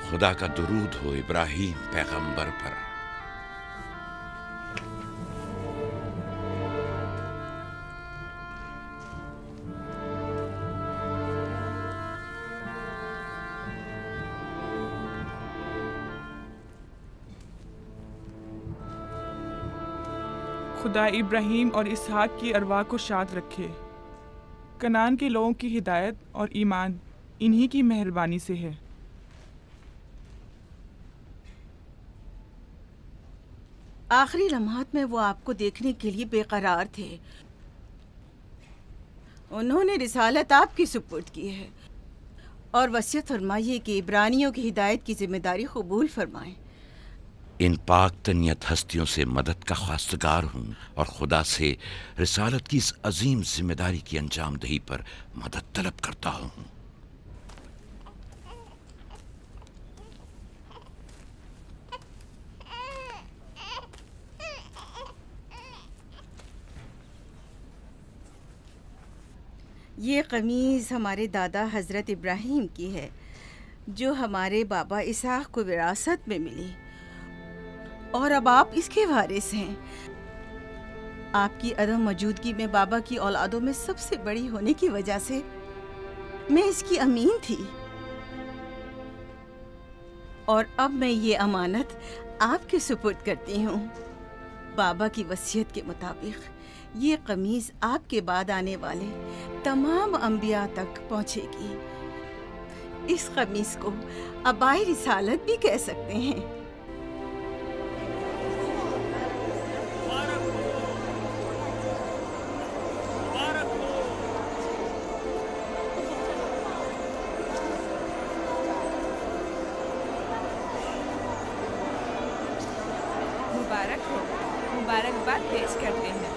खुदा का दुरूद हो इब्राहीम पैगंबर पर। खुदा इब्राहीम और इसहाक की अरवाह को शाद रखे। कनान के लोगों की हिदायत और ईमान इन्हीं की मेहरबानी से है। आखिरी लम्हात में वो आपको देखने के लिए बेकरार थे। उन्होंने रिसालत आपकी सुपुर्द की है और वसीयत फरमाइए कि इब्रानियों की हिदायत की जिम्मेदारी कबूल फरमाएं। इन पाक तनियत हस्तियों से मदद का ख्वास्तगार हूँ और खुदा से रिसालत की इस अजीम जिम्मेदारी की अंजामदही पर मदद तलब करता हूँ। ये कमीज़ हमारे दादा हज़रत इब्राहीम की है, जो हमारे बाबा इसहाक को विरासत में मिली, और अब आप इसके वारिस हैं। आपकी अदम मौजूदगी में बाबा की औलादों में सबसे बड़ी होने की वजह से मैं इसकी अमीन थी, और अब मैं ये अमानत आपके सुपुर्द करती हूँ। बाबा की वसीयत के मुताबिक ये कमीज आपके बाद आने वाले तमाम अंबिया तक पहुँचेगी। इस कमीज को अबाई रिसालत भी कह सकते हैं। मुबारक हो, मुबारकबाद पेश करते हैं।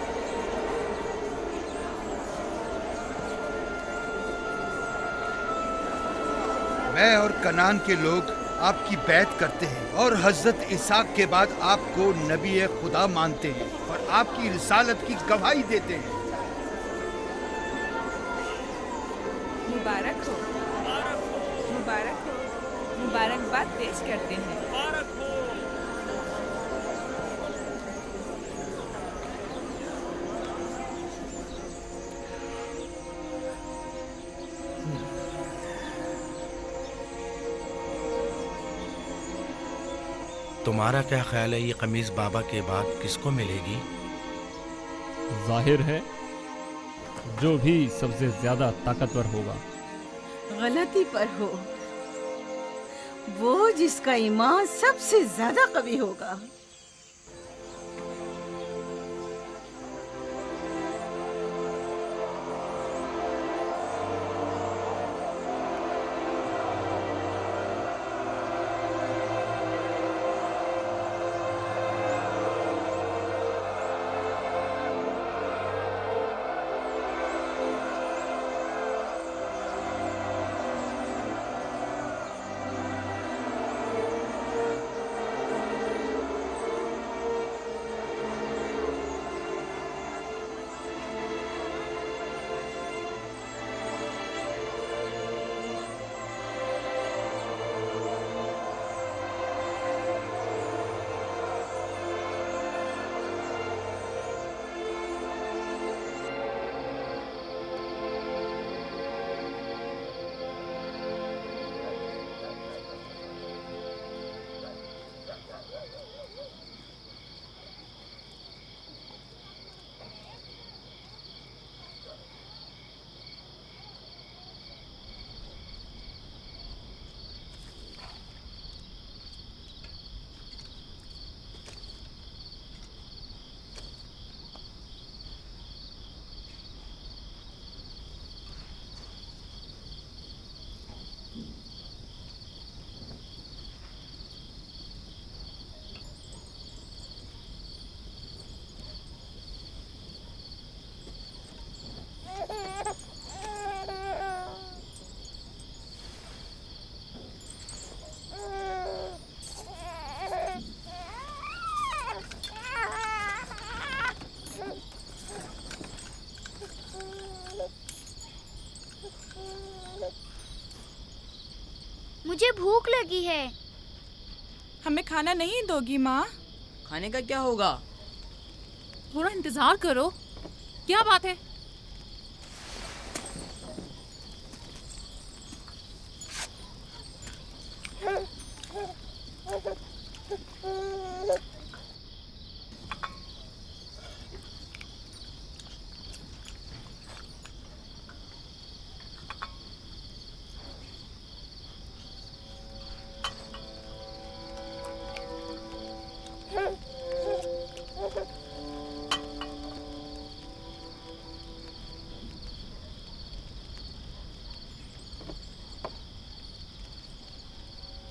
मैं और कनान के लोग आपकी बैत करते हैं और हजरत इसहाक के बाद आपको नबी खुदा मानते हैं और आपकी रिसालत की गवाही देते हैं। मुबारक हो, मुबारक हो, मुबारकबाद पेश करते हैं। तुम्हारा क्या ख्याल है, ये कमीज बाबा के बाद किसको मिलेगी? जाहिर है जो भी सबसे ज्यादा ताकतवर होगा। गलती पर हो, वो जिसका ईमान सबसे ज्यादा कवी होगा। मुझे भूख लगी है। हमें खाना नहीं दोगी माँ? खाने का क्या होगा? थोड़ा इंतजार करो। क्या बात है?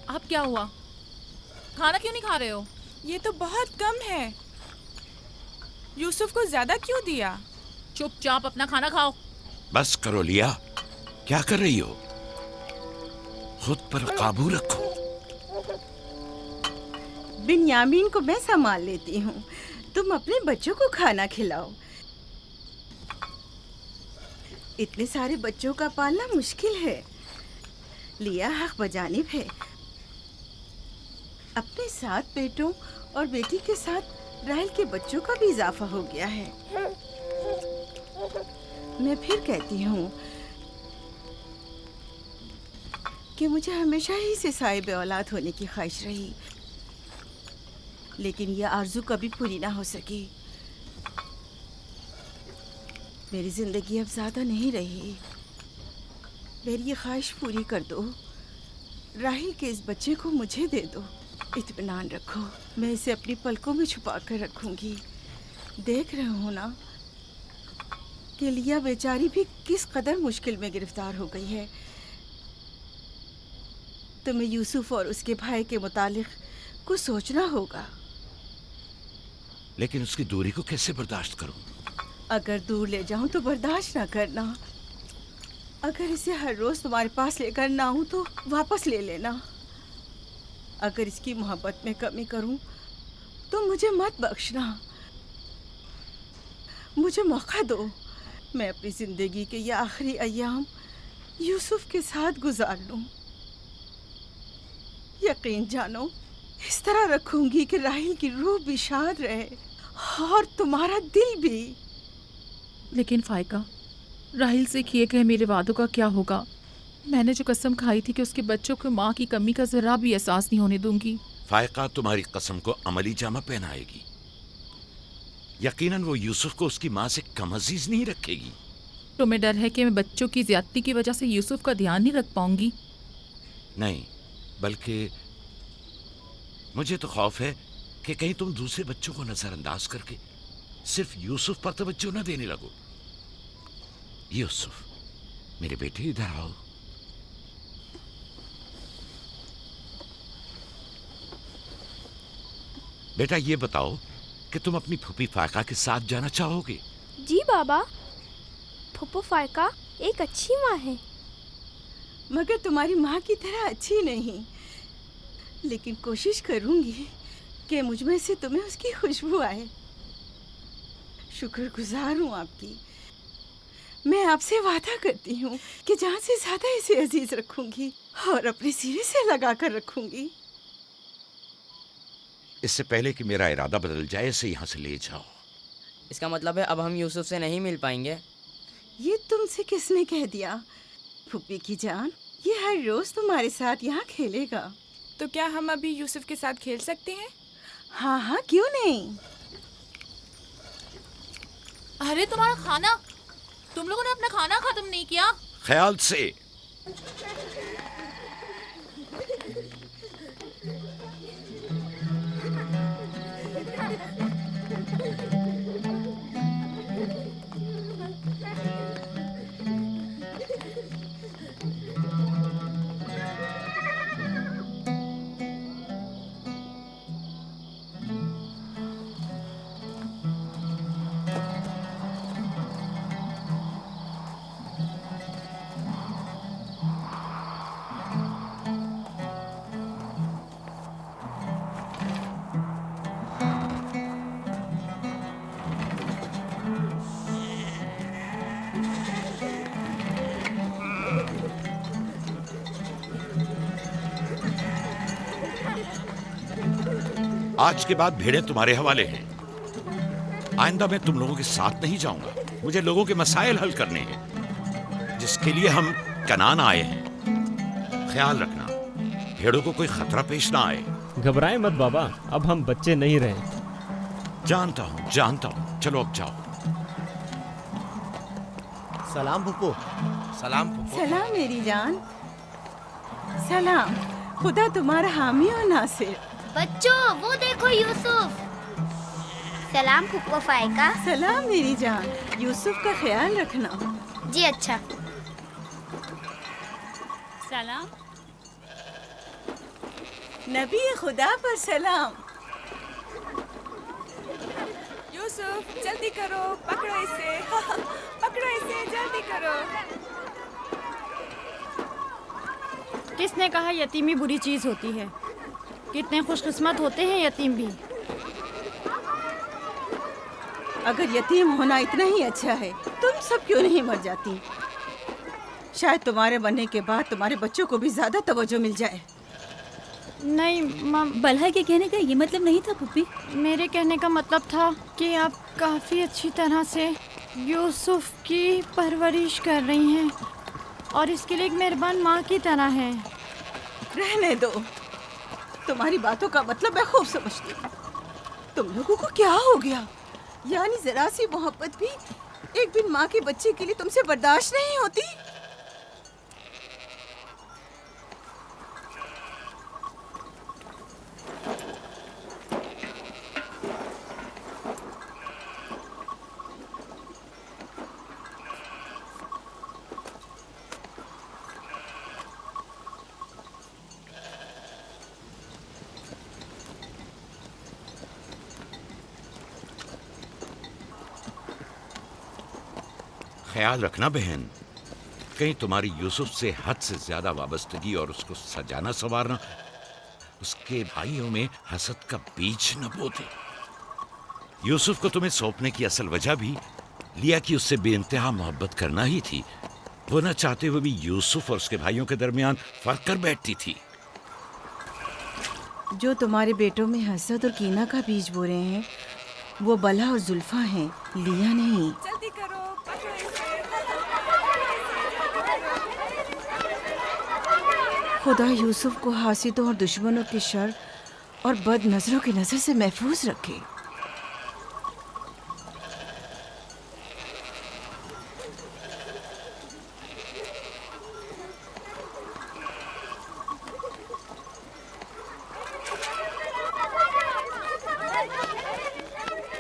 अब क्या हुआ? खाना क्यों नहीं खा रहे हो? ये तो बहुत कम है। यूसुफ को ज्यादा क्यों दिया? चुपचाप अपना खाना खाओ। बस करो लिया, क्या कर रही हो? खुद पर काबू रखो। बिन्यामीन को मैं संभाल लेती हूँ, तुम अपने बच्चों को खाना खिलाओ। इतने सारे बच्चों का पालना मुश्किल है। लिया हक बजानिब है। अपने 7 बेटों और बेटी के साथ राहेल के बच्चों का भी इजाफा हो गया है। मैं फिर कहती हूँ कि मुझे हमेशा ही से साहिब औलाद होने की ख्वाहिश रही, लेकिन यह आरज़ू कभी पूरी ना हो सकी। मेरी जिंदगी अब ज़्यादा नहीं रही। मेरी ये ख्वाहिश पूरी कर दो। राहिल के इस बच्चे को मुझे दे दो। इत्मीनान रखो, मैं इसे अपनी पलकों में छुपा कर रखूंगी। देख रहे हो ना कि लिया बेचारी भी किस कदर मुश्किल में गिरफ्तार हो गई है। तुम्हें यूसुफ और उसके भाई के मुतालिक कुछ सोचना होगा। लेकिन उसकी दूरी को कैसे बर्दाश्त करूं? अगर दूर ले जाऊं तो बर्दाश्त ना करना। अगर इसे हर रोज तुम्हारे पास लेकर ना आऊं तो वापस ले लेना। अगर इसकी मोहब्बत में कमी करूं तो मुझे मत बख्शना। मुझे मौका दो, मैं अपनी जिंदगी के ये आखिरी अय्याम यूसुफ के साथ गुजार लूं। यकीन जानो, इस तरह रखूंगी कि राहिल की रूह भी शाद रहे और तुम्हारा दिल भी। लेकिन फाइका, राहिल से किए गए मेरे वादों का क्या होगा? मैंने जो कसम खाई थी कि उसके बच्चों को माँ की कमी का जरा भी एहसास नहीं होने दूंगी। फायका तुम्हारी कसम को अमली जामा पहनाएगी। यकीनन वो यूसुफ को उसकी माँ से कम अजीज नहीं रखेगी। तुम्हें डर है कि मैं बच्चों की ज्यादती की वजह से यूसुफ का ध्यान नहीं रख पाऊंगी? नहीं, बल्कि मुझे तो खौफ है कि कहीं तुम दूसरे बच्चों को नजरअंदाज करके सिर्फ यूसुफ पर तवज्जो न देने लगो। यूसुफ, मेरे बेटे, इधर आओ। बेटा, ये बताओ कि तुम अपनी फूफी फायका के साथ जाना चाहोगे? जी बाबा, फूफो फायका एक अच्छी माँ है। मगर तुम्हारी माँ की तरह अच्छी नहीं, लेकिन कोशिश करूंगी कि मुझ में से तुम्हें उसकी खुशबू आए। शुक्रगुजार हूँ आपकी। मैं आपसे वादा करती हूँ कि जान से ज्यादा इसे अजीज रखूंगी और अपने सीने से लगा कर रखूंगी। इससे पहले कि मेरा इरादा बदल जाए, इसे यहाँ से ले जाओ। इसका मतलब है अब हम यूसुफ से नहीं मिल पाएंगे? ये तुमसे किसने कह दिया? फूफी की जान, ये हर रोज तुम्हारे साथ यहाँ खेलेगा। तो क्या हम अभी यूसुफ के साथ खेल सकते हैं? हाँ हाँ, क्यों नहीं। अरे तुम्हारा खाना, तुम लोगों ने अपना खाना खत्म नहीं किया? ख्याल से। आज के बाद भेड़ें तुम्हारे हवाले हैं। आइंदा मैं तुम लोगों के साथ नहीं जाऊंगा। मुझे लोगों के मसाइल हल करने हैं, जिसके लिए हम कनान आए हैं। ख्याल रखना भेड़ों को कोई खतरा पेश ना आए। घबराए मत बाबा, अब हम बच्चे नहीं रहे। जानता हूँ। चलो अब जाओ। सलाम फुप्पो। सलाम फुप्पो। सलाम मेरी जान। सलाम। खुदा तुम्हारा हामी और नासिर। बच्चों वो देखो यूसुफ। सलाम फुप्पो फाइका। सलाम मेरी जान। यूसुफ का ख्याल रखना। जी अच्छा। सलाम। नबी खुदा पर सलाम। यूसुफ जल्दी करो, पकड़ो इसे। पकड़ो इसे, जल्दी करो। किसने कहा यतीमी बुरी चीज होती है? कितने खुशकिस्मत होते हैं यतीम भी। अगर यतीम होना इतना ही अच्छा है, तुम सब क्यों नहीं मर जाती? शायद तुम्हारे बनने के बाद तुम्हारे बच्चों को भी ज्यादा तवज्जो मिल जाए। नहीं मम, बलहा के कहने का ये मतलब नहीं था पुप्पी। मेरे कहने का मतलब था कि आप काफ़ी अच्छी तरह से यूसुफ की परवरिश कर रही हैं और इसके लिए एक मेहरबान माँ की तरह हैं। रहने दो, तुम्हारी बातों का मतलब मैं खूब समझती हूँ। तुम लोगों को क्या हो गया? यानी जरा सी मोहब्बत भी एक बिन माँ के बच्चे के लिए तुमसे बर्दाश्त नहीं होती? ख्याल रखना बहन, कहीं तुम्हारी यूसुफ से हद से ज्यादा वाबस्तगी और उसको सजाना संवारना उसके भाइयों में हसद का बीज न बो दे। यूसुफ को तुम्हें सौंपने की असल वजह भी लिया कि उससे बेइंतहा मोहब्बत करना ही थी। वो न चाहते हुए भी यूसुफ और उसके भाइयों के दरमियान फर्क कर बैठती थी। जो तुम्हारे बेटों में हसद और कीना का बीज बो रहे हैं, वो बला और जुल्फा हैं, लिया नहीं। जल्दी करो, पकड़ो इसे। खुदा यूसुफ को हासिदों और दुश्मनों के शर और बद नजरों की नजर से महफूज रखे।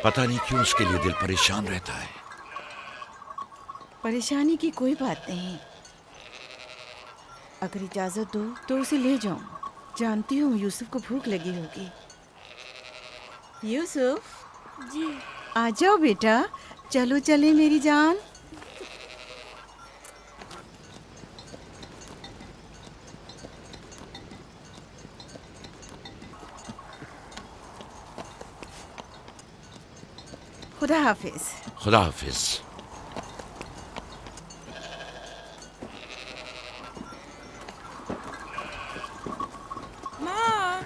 पता नहीं क्यों उसके लिए दिल परेशान रहता है। परेशानी की कोई बात नहीं। अगर इजाजत दो तो उसे ले जाऊं। जानती हूँ यूसुफ को भूख लगी होगी। यूसुफ जी आ जाओ बेटा, चलो चले मेरी जान। खुदा हाफिज। खुदा हाफिज। माँ,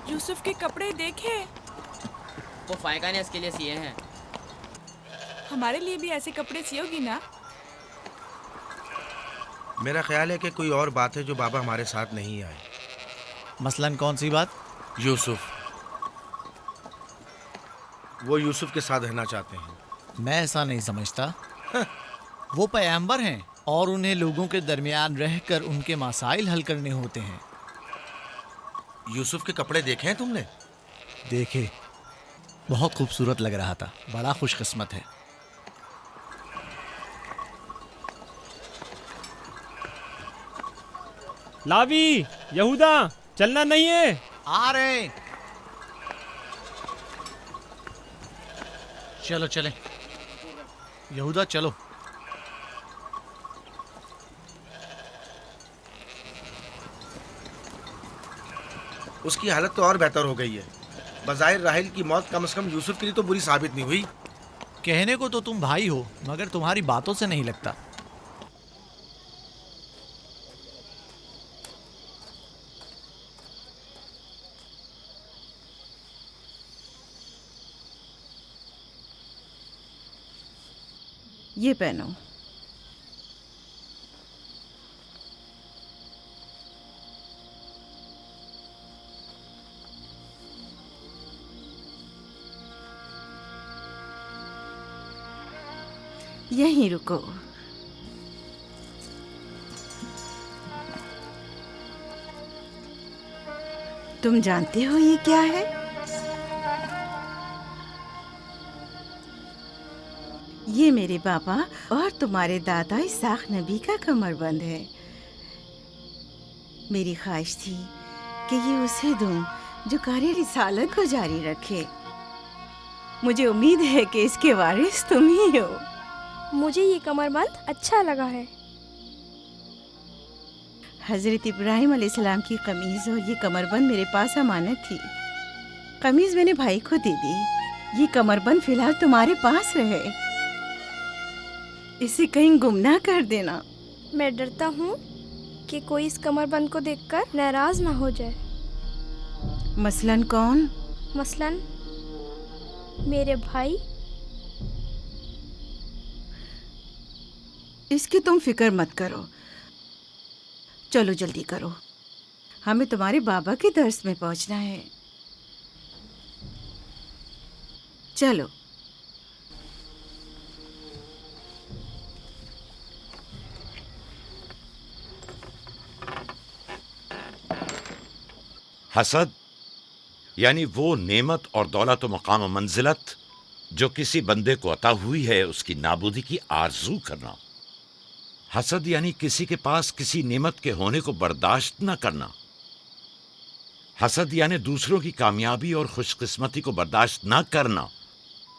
यूसुफ के कपड़े देखे। वो फायका ने इसके लिए सिए हैं। हमारे लिए भी ऐसे कपड़े सियोगी ना? मेरा ख्याल है कि कोई और बात है जो बाबा हमारे साथ नहीं आए। मसलन कौन सी बात? यूसुफ। वो यूसुफ के साथ रहना चाहते हैं। मैं ऐसा नहीं समझता। वो पैगंबर हैं और उन्हें लोगों के दरमियान रहकर उनके मसाइल हल करने होते हैं। यूसुफ के कपड़े देखे हैं तुमने? देखे, बहुत खूबसूरत लग रहा था। बड़ा खुशकिस्मत है। लावी, यहूदा, चलना नहीं है। आ रहे हैं। चलो चले यहूदा, चलो। उसकी हालत तो और बेहतर हो गई है। बज़ाहिर राहिल की मौत कम से कम यूसुफ के लिए तो बुरी साबित नहीं हुई। कहने को तो तुम भाई हो, मगर तुम्हारी बातों से नहीं लगता। ये पहनो। यहीं रुको। तुम जानते हो ये क्या है? ये मेरे बाबा और तुम्हारे दादा इसाक नबी का कमरबंद है। मेरी ख्वाहिश थी कि ये उसे दूं जो कार्य रिसालत को जारी रखे। मुझे उम्मीद है कि इसके वारिस तुम ही हो। मुझे ये कमरबंद अच्छा लगा है। हज़रत इब्राहिम अलैहिस्सलाम की कमीज़ और ये कमरबंद मेरे पास अमानत थी। कमीज़ मैंने भाई को दे दी। ये कमरबंद फिलहाल तुम्हारे पास रहे। इसे कहीं गुम ना कर देना। मैं डरता हूँ कि कोई इस कमरबंद को देखकर नाराज ना हो जाए। मसलन कौन? मसलन मेरे भाई। इसकी तुम फिक्र मत करो। चलो जल्दी करो, हमें तुम्हारे बाबा के दर्स में पहुंचना है। चलो। हसद यानी वो नेमत और दौलत व मकाम व मंजिलत जो किसी बंदे को अता हुई है, उसकी नाबूदी की आरजू करना। हसद यानी किसी के पास किसी नेमत के होने को बर्दाश्त न करना। हसद यानी दूसरों की कामयाबी और खुशकिस्मती को बर्दाश्त न करना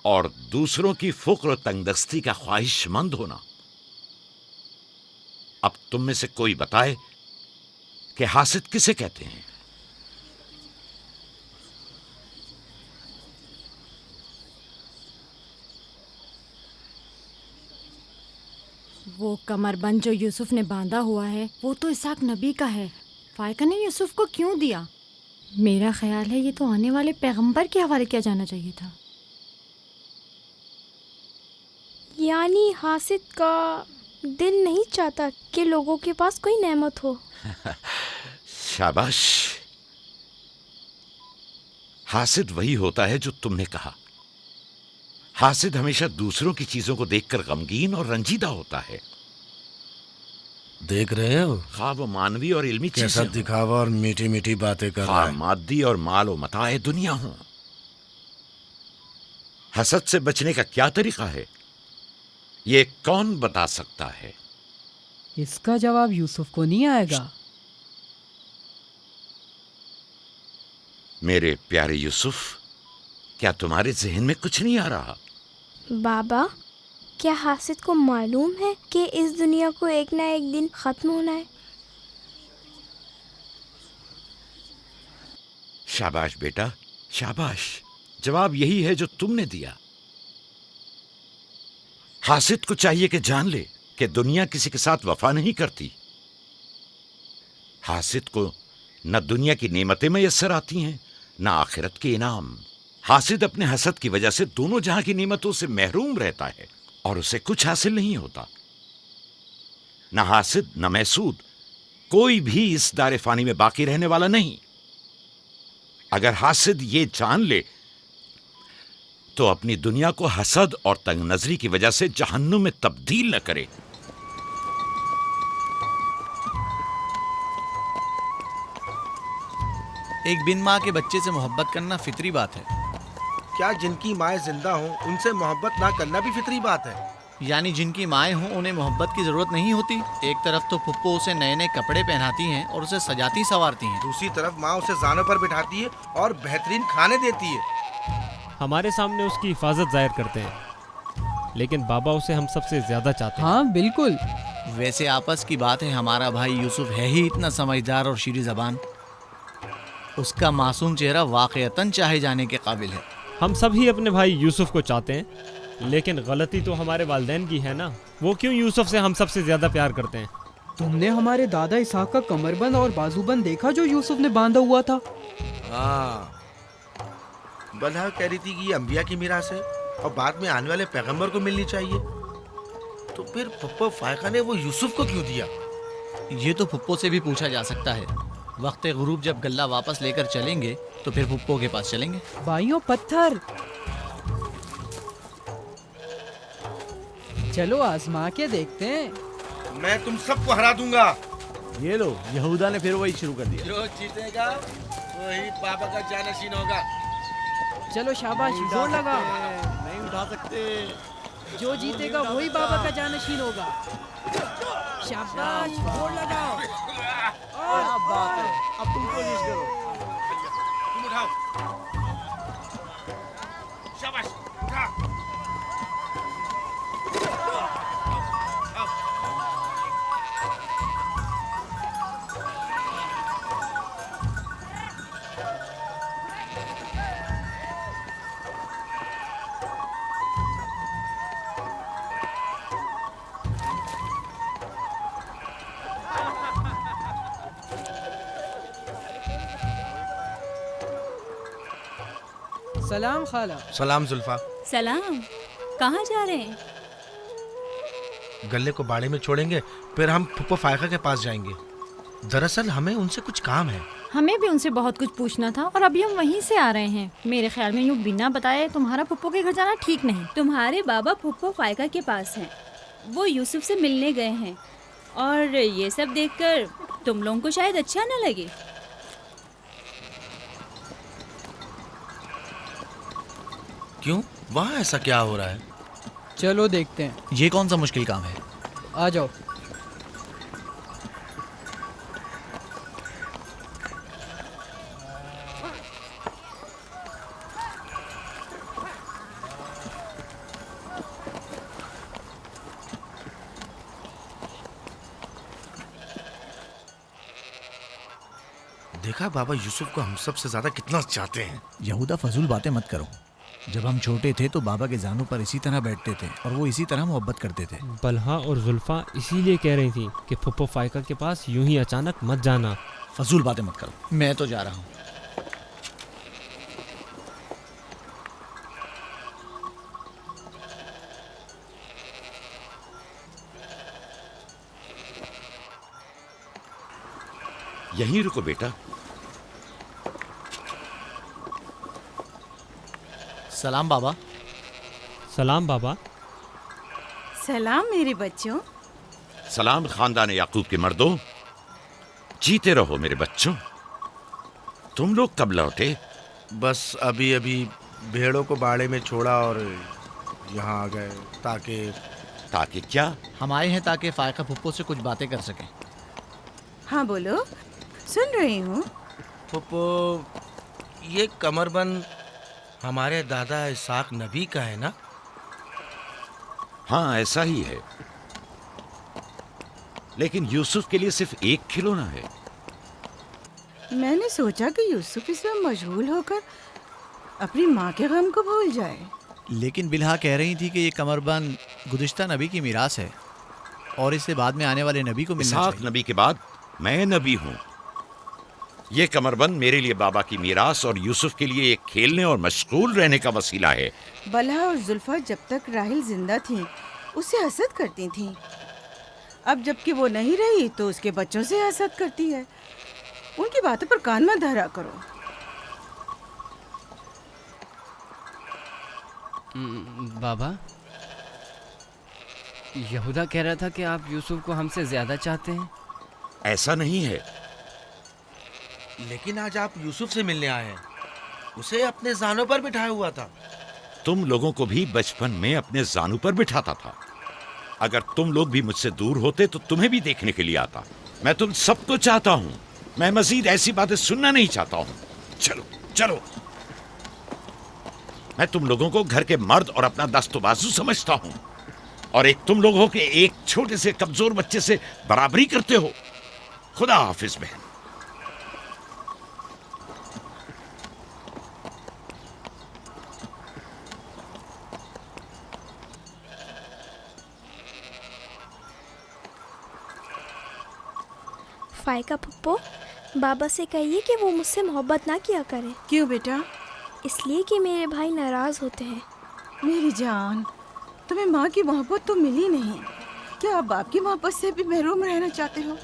और दूसरों की फुक्र और तंगदस्ती का ख्वाहिशमंद होना। अब तुम में से कोई बताए कि हासिद किसे कहते हैं? वो कमरबंद जो यूसुफ ने बांधा हुआ है वो तो इसाक नबी का है। फायका ने यूसुफ को क्यों दिया? मेरा ख्याल है ये तो आने वाले पैगंबर के हवाले किया जाना चाहिए था। यानी हासिद का दिल नहीं चाहता कि लोगों के पास कोई नेमत हो। शाबाश। हासिद वही होता है जो तुमने कहा। हासिद हमेशा दूसरों की चीजों को देखकर गमगीन और रंजीदा होता है। देख रहे हो खा वो मानवी और इल्मी कैसा चीजें दिखावा और मीठी मीठी बातें कर रहा है। मादी और माल व मताए दुनिया हो। हसद से बचने का क्या तरीका है, ये कौन बता सकता है? इसका जवाब यूसुफ को नहीं आएगा। मेरे प्यारे यूसुफ, क्या तुम्हारे जहन में कुछ नहीं आ रहा? बाबा, क्या हासिद को मालूम है कि इस दुनिया को एक ना एक दिन खत्म होना है? शाबाश बेटा, शाबाश। जवाब यही है जो तुमने दिया। हासिद को चाहिए कि जान ले कि दुनिया किसी के साथ वफा नहीं करती। हासिद को न दुनिया की नेमतें मैसर आती हैं, न आखिरत के इनाम। हासिद अपने हसद की वजह से दोनों जहां की नेमतों से महरूम रहता है और उसे कुछ हासिल नहीं होता। न हासिद न महसूद, कोई भी इस दारे फानी में बाकी रहने वाला नहीं। अगर हासिद ये जान ले तो अपनी दुनिया को हसद और तंग नजरी की वजह से जहन्नुम में तब्दील न करे। एक बिन माँ के बच्चे से मोहब्बत करना फितरी बात है। क्या जिनकी माएँ जिंदा हों उनसे मोहब्बत ना करना भी फितरी बात है? यानी जिनकी माएँ हों उन्हें मोहब्बत की जरूरत नहीं होती। एक तरफ तो पुप्पो उसे नए नए कपड़े पहनाती हैं और उसे सजाती संवारती हैं, दूसरी तरफ माँ उसे जानों पर बिठाती है और बेहतरीन खाने देती है। हमारे सामने उसकी हिफाजत जाहिर करते हैं, लेकिन बाबा उसे हम सबसे ज्यादा चाहते हैं। हाँ बिल्कुल। वैसे आपस की बात है, हमारा भाई यूसुफ है ही इतना समझदार और शीरी ज़बान। उसका मासूम चेहरा वाकईतन चाहे जाने के काबिल है। हम सभी अपने भाई यूसुफ को चाहते हैं, लेकिन गलती तो हमारे वालिदैन की है ना। वो क्यों यूसुफ से हम सबसे ज्यादा प्यार करते हैं? तुमने हमारे दादा इसाक का कमरबंद और बाजूबंद देखा जो यूसुफ ने बांधा हुआ था? हाँ, बल्हा कह रही थी कि ये अंबिया की मीरास है और बाद में आने वाले पैगंबर को मिलनी चाहिए। तो फिर फुप्पो फायका ने वो यूसुफ को क्यों दिया? ये तो फुप्पो से भी पूछा जा सकता है। वक्त गुरूब जब गल्ला वापस लेकर चलेंगे तो फिर फुप्पो के पास चलेंगे। भाइयों पत्थर, चलो आजमा के देखते हैं। मैं तुम सबको हरा दूंगा। ये लो, यहूदा ने फिर वही शुरू कर दिया। जो जीतेगा वही बाबा का जानशीन होगा। चलो शाबाश, जोर लगाओ। नहीं उठा सकते। जो जीतेगा वही बाबा का जानशीन होगा। शाबाश, जोर लगाओ। क्या बात है, अब तुम कोशिश करो। तुम उठाओ। शाबाश, उठा। सलाम खाला। सलाम जुल्फा। सलाम। कहाँ जा रहे हैं? गल्ले को बाड़े में छोड़ेंगे, फिर हम फुप्पो फायका के पास जाएंगे। दरअसल हमें उनसे कुछ काम है। हमें भी उनसे बहुत कुछ पूछना था और अभी हम वहीं से आ रहे हैं। मेरे ख्याल में यूँ बिना बताए तुम्हारा फुप्पो के घर जाना ठीक नहीं। तुम्हारे बाबा फुप्पो फायका के पास हैं। वो यूसुफ से मिलने गए हैं और ये सब देखकर तुम लोगों को शायद अच्छा न लगे। क्यों? वहाँ ऐसा क्या हो रहा है? चलो देखते हैं। ये कौन सा मुश्किल काम है? आ जाओ। देखा बाबा यूसुफ को हम सबसे ज्यादा कितना चाहते हैं। यहूदा फजूल बातें मत करो। जब हम छोटे थे तो बाबा के जानों पर इसी तरह बैठते थे और वो इसी तरह मोहब्बत करते थे। बलहा और जुल्फा इसीलिए कह रही थी कि फुप्पो फायका के पास यूं ही अचानक मत जाना। फजूल बातें मत करो, मैं तो जा रहा हूँ। यहीं रुको बेटा। सलाम बाबा। सलाम बाबा। सलाम मेरे बच्चों। सलाम खानदान याकूब के मर्दों। जीते रहो मेरे बच्चों। तुम लोग कब लौटे? बस अभी अभी भेड़ों को बाड़े में छोड़ा और यहाँ आ गए। ताकि क्या? हम आए हैं ताकि फायका फुप्पो से कुछ बातें कर सकें। हाँ बोलो, सुन रही हूँ। फुप्पो, ये कमरबंद हमारे दादा इसाक नबी का है ना? हाँ ऐसा ही है, लेकिन यूसुफ के लिए सिर्फ एक खिलौना है। मैंने सोचा कि यूसुफ इसमें मशगूल होकर अपनी माँ के गम को भूल जाए। लेकिन बिलहा कह रही थी कि ये कमरबंद गुज़िश्ता नबी की मीरास है और इससे बाद में आने वाले नबी को मिलना चाहिए। इसाक नबी के बाद मैं नबी हूँ। ये कमरबंद मेरे लिए बाबा की मीरास और यूसुफ के लिए एक खेलने और मशगूल रहने का वसीला है। बलहा और जुल्फा जब तक राहिल जिंदा थी उससे हसद करती थीं। अब जबकि वो नहीं रही तो उसके बच्चों से हसद करती है। उनकी बातों पर कान मत धरा करो। बाबा, यहूदा कह रहा था कि आप यूसुफ को हमसे ज्यादा चाहते हैं। ऐसा नहीं है। लेकिन आज आप यूसुफ से मिलने आए हैं। उसे अपने जानों पर बिठाया हुआ था। तुम लोगों को भी बचपन में अपने जानू पर बिठाता था। अगर तुम लोग भी मुझसे दूर होते तो तुम्हें भी देखने के लिए आता। मैं तुम सबको चाहता हूँ। मैं मजीद ऐसी बातें सुनना नहीं चाहता हूँ। चलो चलो। मैं तुम लोगों को घर के मर्द और अपना दस्तबाजू समझता हूँ, और एक तुम लोग हो कि एक छोटे से कमजोर बच्चे से बराबरी करते हो। खुदा हाफिज बहन। फायका पप्पो, बाबा से कहिए कि वो मुझसे मोहब्बत ना किया करे। क्यों बेटा? इसलिए कि मेरे भाई नाराज होते हैं। मेरी जान, तुम्हें माँ की मोहब्बत तो मिली नहीं। क्या आप बाप की मोहब्बत से भी महरूम रहना चाहते हो?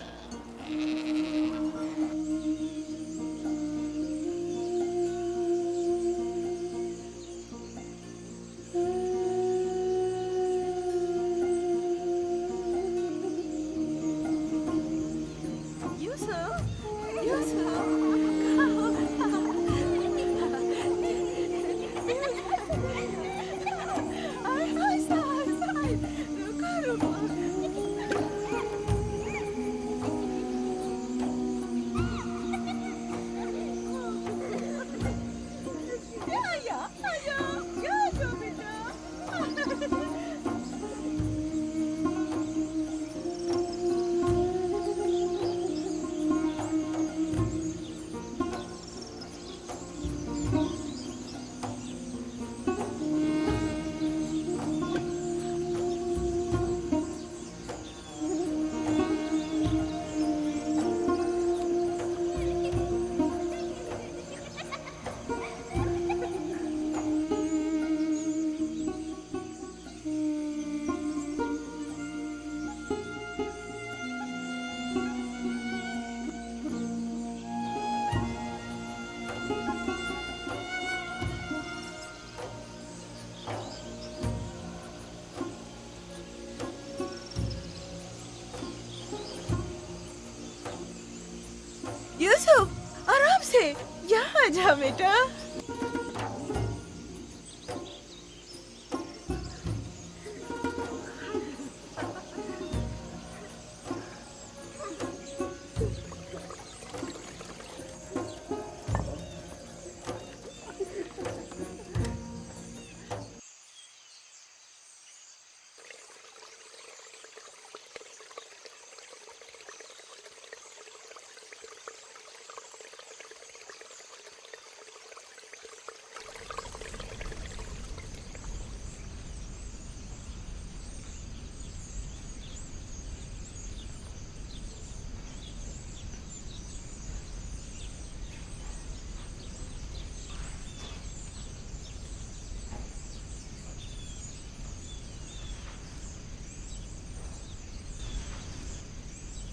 यूसुफ, आराम से, यहाँ आ जा बेटा।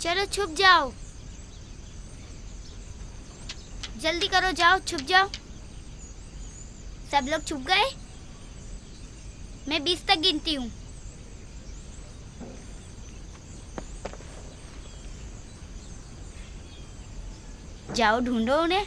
चलो छुप जाओ, जल्दी करो, जाओ छुप जाओ। सब लोग छुप गए? मैं 20 तक गिनती हूँ। जाओ ढूंढो उन्हें।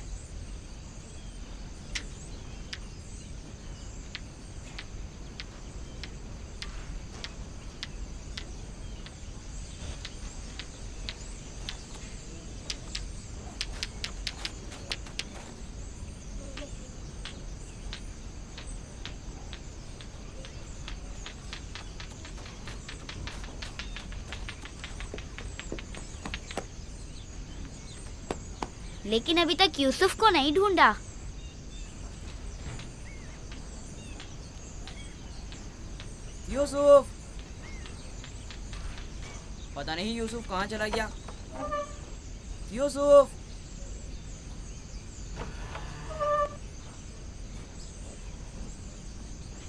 लेकिन अभी तक यूसुफ को नहीं ढूंढा। यूसुफ, पता नहीं यूसुफ कहाँ चला गया। यूसुफ,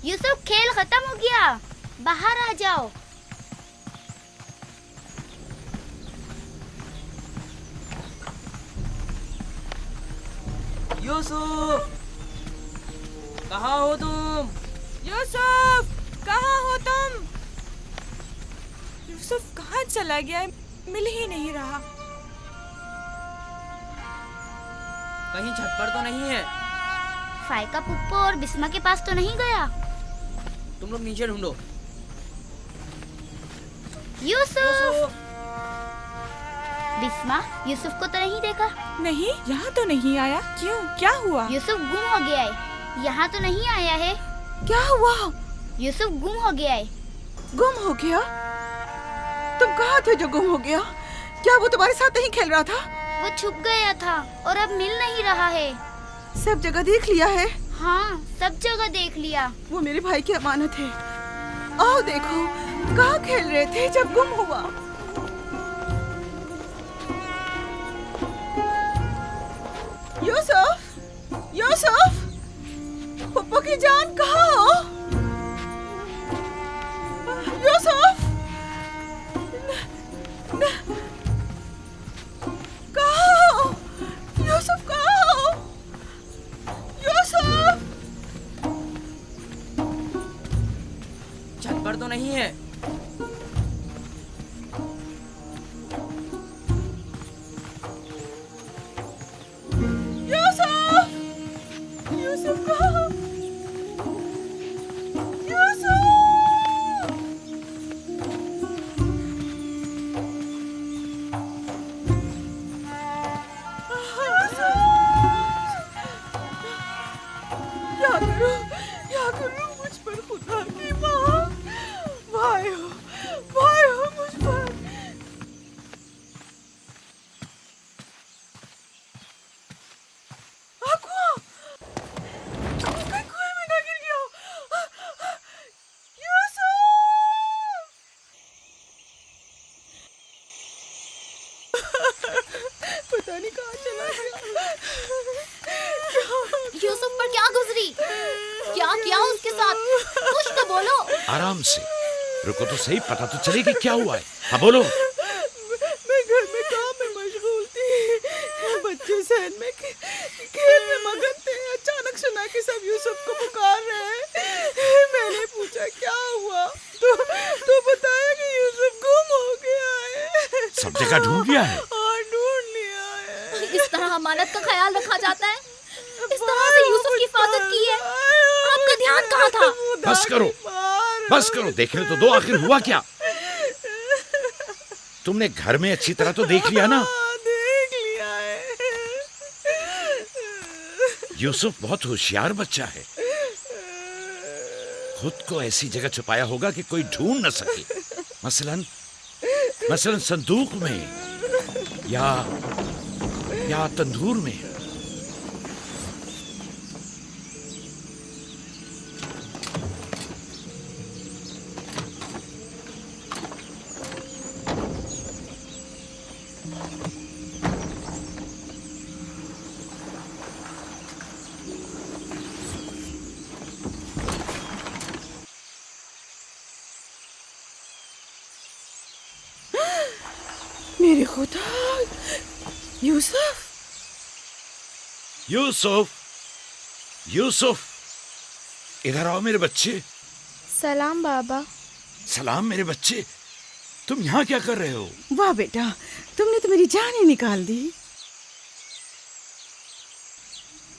यूसुफ, खेल खत्म हो गया, बाहर आ जाओ। यूसुफ, कहाँ हो तुम? यूसुफ, कहाँ हो तुम? यूसुफ कहाँ चला गया है? मिल ही नहीं रहा। कहीं छत पर तो नहीं है? फाइका पुप्पो और बिस्मा के पास तो नहीं गया? तुम लोग नीचे ढूंढो। यूसुफ! बिस्मा, यूसुफ को तो नहीं देखा? नहीं, यहाँ तो नहीं आया। क्यों, क्या हुआ? यूसुफ गुम हो गया है, यहाँ तो नहीं आया है। क्या हुआ? यूसुफ गुम हो गया है। गुम हो गया? तुम कहाँ थे जो गुम हो गया? क्या वो तुम्हारे साथ नहीं खेल रहा था? वो छुप गया था और अब मिल नहीं रहा है। सब जगह देख लिया है? हाँ, सब जगह देख लिया। वो मेरे भाई की अमानत है। आओ देखो, कहाँ खेल रहे थे जब गुम हुआ? यूसुफ, यूसुफ, पप्पू की जान कहाँ हो? यूसुफ, छत पर तो नहीं है? यूसुफ! यूसुफ कहाँ? यूसुफ! क्या करूं मुझ पर खुदा की माँ, भाई हो मुझ पर। कुएं में ना गिर गया। यूसुफ! पता नहीं कहाँ चला गया। यूसुफ पर क्या गुजरी? क्या किया उसके साथ? कुछ तो बोलो। आराम से रुको तो सही, पता तो चले कि क्या हुआ है। हाँ बोलो। मैं घर में काम में मशगूल थी, बच्चे सहन में खेल में मगन थे। अचानक सुना कि सब यूसुफ को पुकार रहे हैं। मैंने पूछा क्या हुआ, तो बताया कि यूसुफ गुम हो गया है। सब जगह ढूंढ लिया है? हाँ, ढूंढ लिया है। इस तरह अमानत का ख्याल रखा जाता है? इस तरह से यूसुफ की हिफाजत की है? आपका ध्यान कहाँ था? बस करो, देखने तो दो, आखिर हुआ क्या? तुमने घर में अच्छी तरह तो देख लिया ना? देख लिया है। यूसुफ बहुत होशियार बच्चा है, खुद को ऐसी जगह छुपाया होगा कि कोई ढूंढ न सके। मसलन संदूक में या तंदूर में। मेरे खुदा, यूसुफ! यूसुफ, इधर आओ मेरे बच्चे। सलाम बाबा। सलाम मेरे बच्चे, तुम यहाँ क्या कर रहे हो? वाह बेटा, तुमने तो मेरी जान ही निकाल दी।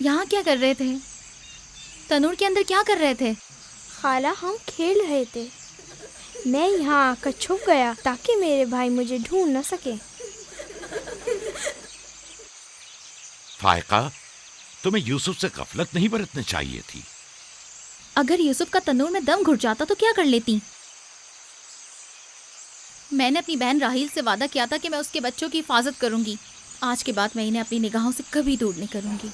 यहाँ क्या कर रहे थे? तनूर के अंदर क्या कर रहे थे? खाला, हम खेल रहे थे। मैं यहाँ आकर छुप गया ताकि मेरे भाई मुझे ढूंढ न सके। फायका, तुम्हें यूसुफ से गफलत नहीं बरतनी चाहिए थी। अगर यूसुफ का तनूर में दम घुट जाता तो क्या कर लेती? मैंने अपनी बहन राहील से वादा किया था कि मैं उसके बच्चों की हिफाजत करूंगी। आज के बाद मैं इन्हें अपनी निगाहों से कभी दूर नहीं करूंगी।